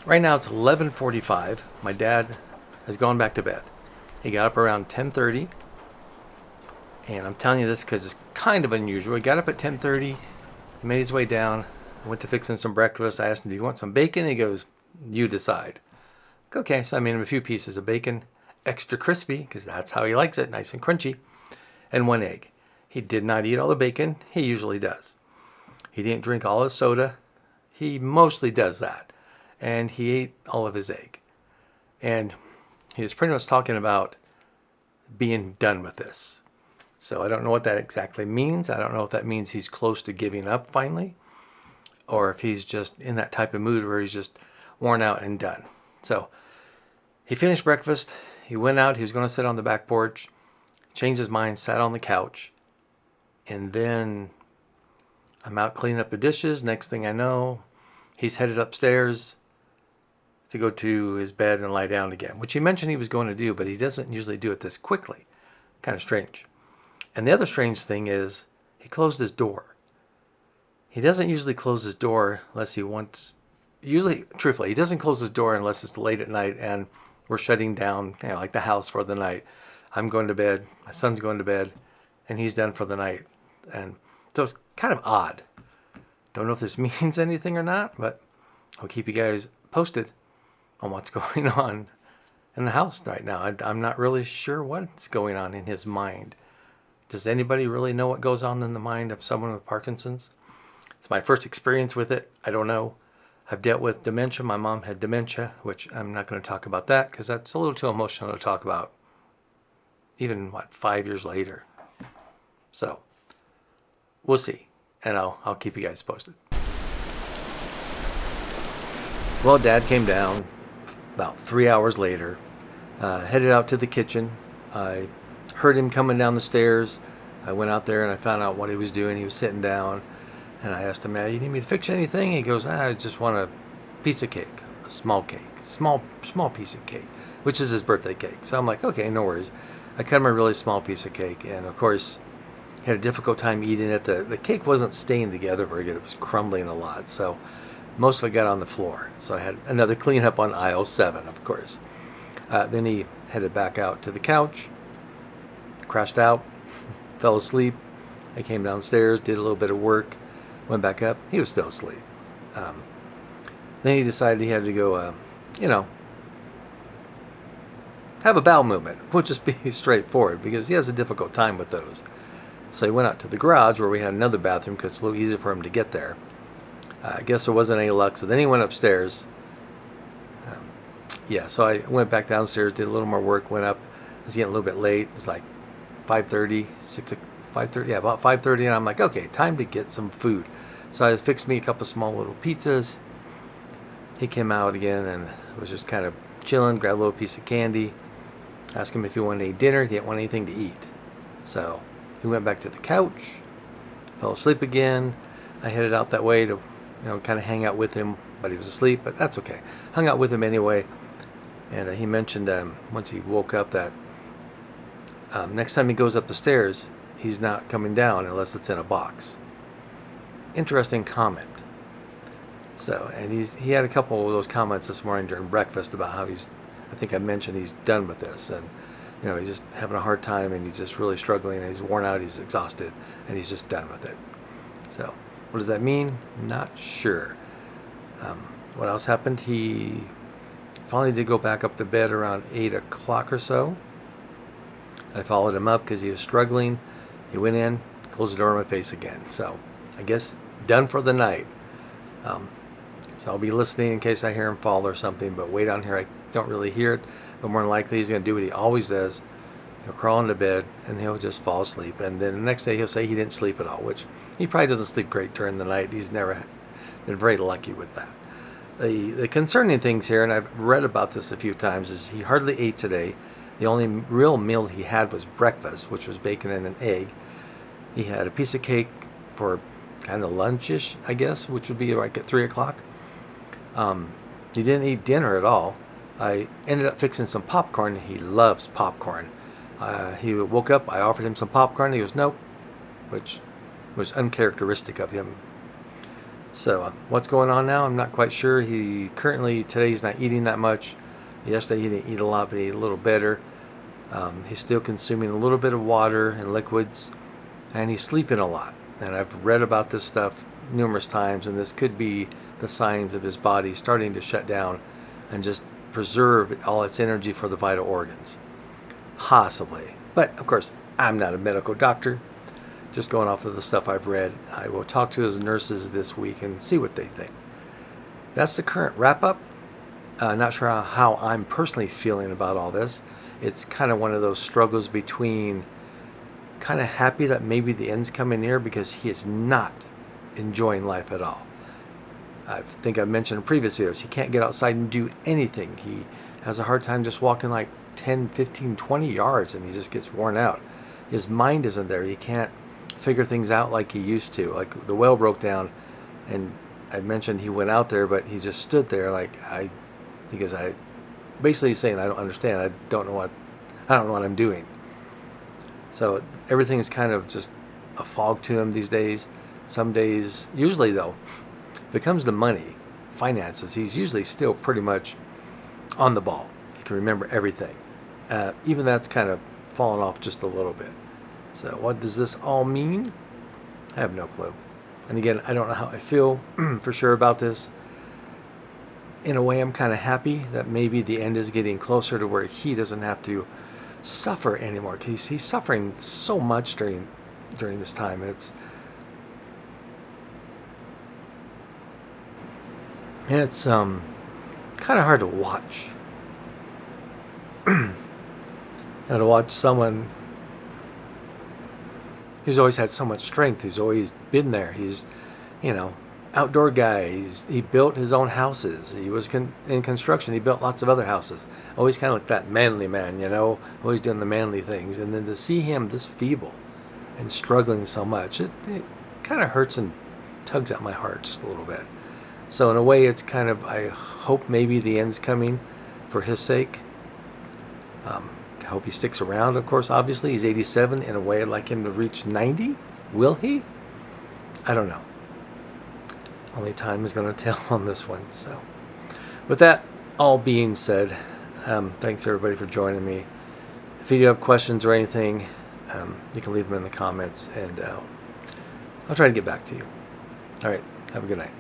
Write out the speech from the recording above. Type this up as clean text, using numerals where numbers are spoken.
Right now it's 11:45. My dad has gone back to bed. He got up around 10:30, and I'm telling you this because it's kind of unusual. He got up at 10:30, made his way down, went to fix him some breakfast. I asked him, "Do you want some bacon?" He goes, "You decide." Okay, so I made him a few pieces of bacon, extra crispy because that's how he likes it, nice and crunchy, and one egg. He did not eat all the bacon. He usually does. He didn't drink all his soda. He mostly does that. And he ate all of his egg. And he was pretty much talking about being done with this. So I don't know what that exactly means. I don't know if that means he's close to giving up finally, or if he's just in that type of mood where he's just worn out and done. So he finished breakfast. He went out. He was going to sit on the back porch, changed his mind, sat on the couch. And then I'm out cleaning up the dishes. Next thing I know, he's headed upstairs to go to his bed and lie down again, which he mentioned he was going to do, but he doesn't usually do it this quickly. Kind of strange. And the other strange thing is he closed his door. He doesn't usually close his door unless he wants, usually, truthfully, he doesn't close his door unless it's late at night and we're shutting down, like the house for the night. I'm going to bed, my son's going to bed, and he's done for the night. And so it's kind of odd. Don't know if this means anything or not, but I'll keep you guys posted on what's going on in the house right now. I'm not really sure what's going on in his mind. Does anybody really know what goes on in the mind of someone with Parkinson's? It's my first experience with it. I don't know. I've dealt with dementia. My mom had dementia, which I'm not going to talk about that because that's a little too emotional to talk about even, 5 years later. So we'll see. And I'll keep you guys posted. Well, Dad came down about 3 hours later, headed out to the kitchen. I heard him coming down the stairs. I went out there and I found out what he was doing. He was sitting down, and I asked him, "You need me to fix anything?" He goes, "I just want a piece of cake, a small cake, small piece of cake," which is his birthday cake. So I'm like, okay, no worries. I cut him a really small piece of cake, and of course, he had a difficult time eating it. The cake wasn't staying together very good. It was crumbling a lot, so most of it got on the floor. So I had another cleanup on aisle 7, of course. Then he headed back out to the couch, crashed out, fell asleep. I came downstairs, did a little bit of work, went back up. He was still asleep. Then he decided he had to go, have a bowel movement. We'll just be straightforward because he has a difficult time with those. So he went out to the garage where we had another bathroom because it's a little easier for him to get there. I guess there wasn't any luck, so then he went upstairs. So I went back downstairs, did a little more work, went up. It was getting a little bit late. It was like 5:30, 5:30, about 5:30, and I'm like, okay, time to get some food. So I fixed me a couple small little pizzas. He came out again and was just kind of chilling, grabbed a little piece of candy, asked him if he wanted to eat dinner. He didn't want anything to eat. So he went back to the couch, fell asleep again. I headed out that way to, kind of hang out with him, but he was asleep, but that's okay. Hung out with him anyway. And he mentioned once he woke up that next time he goes up the stairs, he's not coming down unless it's in a box. Interesting comment. So, and he had a couple of those comments this morning during breakfast about how I think I mentioned he's done with this, and he's just having a hard time, and he's just really struggling, and he's worn out, he's exhausted, and he's just done with it. So, what does that mean? Not sure. What else happened? He finally did go back up to bed around 8 o'clock or so. I followed him up because he was struggling. He went in, closed the door in my face again. So, I guess done for the night. So I'll be listening in case I hear him fall or something, but way down here I don't really hear it. But more than likely he's going to do what he always does. He'll crawl into bed and he'll just fall asleep. And then the next day he'll say he didn't sleep at all, which he probably doesn't sleep great during the night. He's never been very lucky with that. The concerning things here, and I've read about this a few times, is he hardly ate today. The only real meal he had was breakfast, which was bacon and an egg. He had a piece of cake for kind of lunchish, I guess, which would be like at 3 o'clock. He didn't eat dinner at all. I ended up fixing some popcorn. He loves popcorn. He woke up, I offered him some popcorn. He goes, nope, which was uncharacteristic of him. So what's going on now? I'm not quite sure. Today's not eating that much. Yesterday he didn't eat a lot, but he ate a little better. He's still consuming a little bit of water and liquids, and he's sleeping a lot. And I've read about this stuff numerous times, and this could be the signs of his body starting to shut down and just preserve all its energy for the vital organs. Possibly. But of course, I'm not a medical doctor. Just going off of the stuff I've read. I will talk to his nurses this week and see what they think. That's the current wrap up. Not sure how I'm personally feeling about all this. It's kind of one of those struggles between kind of happy that maybe the end's coming near because he is not enjoying life at all. I think I mentioned in previous videos, he can't get outside and do anything. He has a hard time just walking like 10, 15, 20 yards, and he just gets worn out. His mind isn't there. He can't figure things out like he used to. Like the well broke down, and I mentioned he went out there, but he just stood there because I basically saying I don't understand. I don't know what I'm doing. So everything is kind of just a fog to him these days. Some days, usually though, if it comes to money, finances, he's usually still pretty much on the ball. He can remember everything. Even that's kind of fallen off just a little bit. So what does this all mean? I have no clue. And again, I don't know how I feel for sure about this. In a way, I'm kind of happy that maybe the end is getting closer to where he doesn't have to suffer anymore. He's suffering so much during this time. It's kind of hard to watch. Now to watch someone who's always had so much strength, who's always been there. He's, outdoor guy. He built his own houses. He was in construction. He built lots of other houses. Always kind of like that manly man, always doing the manly things. And then to see him this feeble and struggling so much, it kind of hurts and tugs at my heart just a little bit. So in a way, it's kind of, I hope maybe the end's coming for his sake. I hope he sticks around, of course. Obviously, he's 87. In a way, I'd like him to reach 90. Will he? I don't know. Only time is going to tell on this one. So with that all being said, thanks everybody for joining me. If you do have questions or anything, you can leave them in the comments, and I'll try to get back to you. All right. Have a good night.